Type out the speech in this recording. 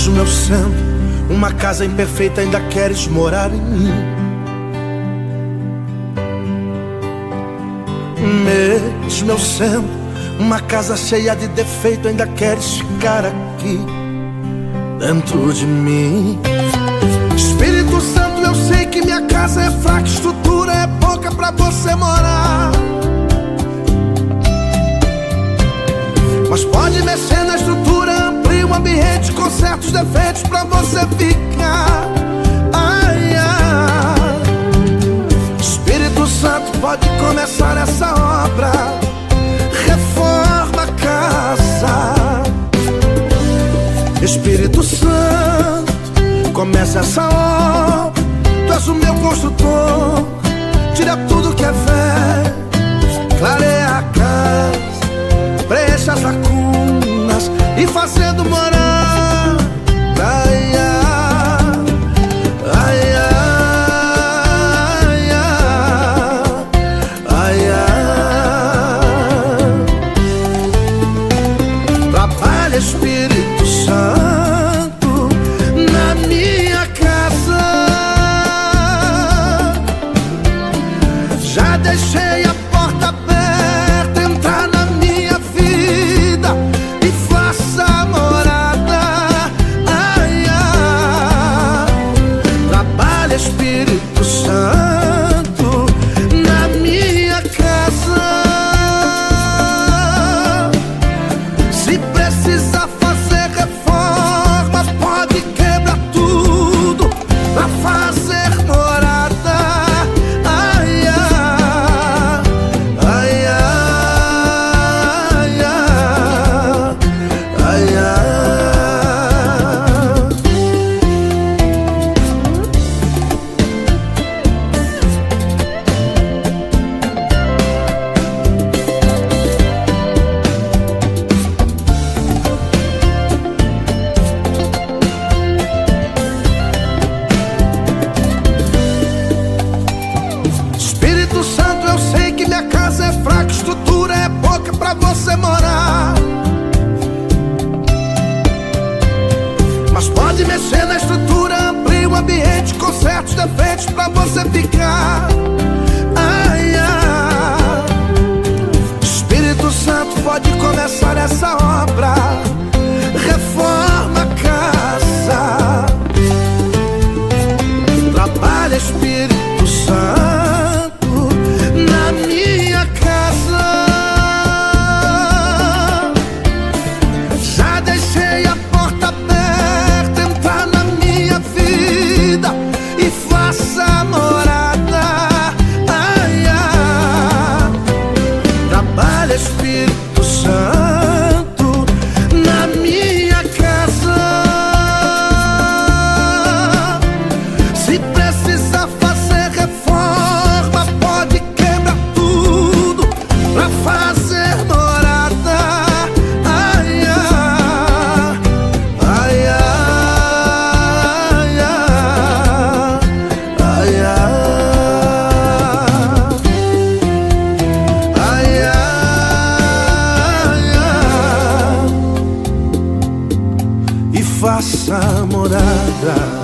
Mesmo eu sendo uma casa imperfeita, ainda queres morar em mim. Mesmo eu sendo uma casa cheia de defeito, ainda queres ficar aqui dentro de mim. Espírito Santo, eu sei que minha casa é fraca, estrutura é pouca pra você morar, mas pode mexer na estrutura, amplia o ambiente, conserta os defeitos pra você ficar. Ai, ai. Espírito Santo, pode começar essa obra, reforma a casa. Espírito Santo, começa essa obra, tu és o meu construtor. Tira tudo que é velho, clareia a casa, preencha as lacunas e fazendo morar. Ai, ai, ai, ai, ai. Trabalha, Espírito Santo, na minha casa. Já deixei a porta aberta, entrar na minha vida e faça morada. Ai, ai. Trabalha, Espírito Santo, na minha casa. Se precisar fazer reforma, pode quebrar tudo pra fazer morada. Ai, ai, ai, ai, ai, ai, ai. Espírito Santo, eu sei que minha casa é fraca, estrutura é pouca pra você morar, mas pode mexer na estrutura, amplia o ambiente, conserta os defeitos pra você ficar. Ai, ai. Espírito Santo, pode começar essa obra, reforma a casa. Trabalha, Espírito Santo, na minha casa. Já deixei a porta aberta, entrar na minha vida e faça morada. Ai, ai. Trabalha, Espírito Santo, na minha casa. Se precisar fazer reforma, pode quebrar tudo pra fazer morada. Ai, ai, ai, ai, ai, ai, ai, ai, ai. E faça morada.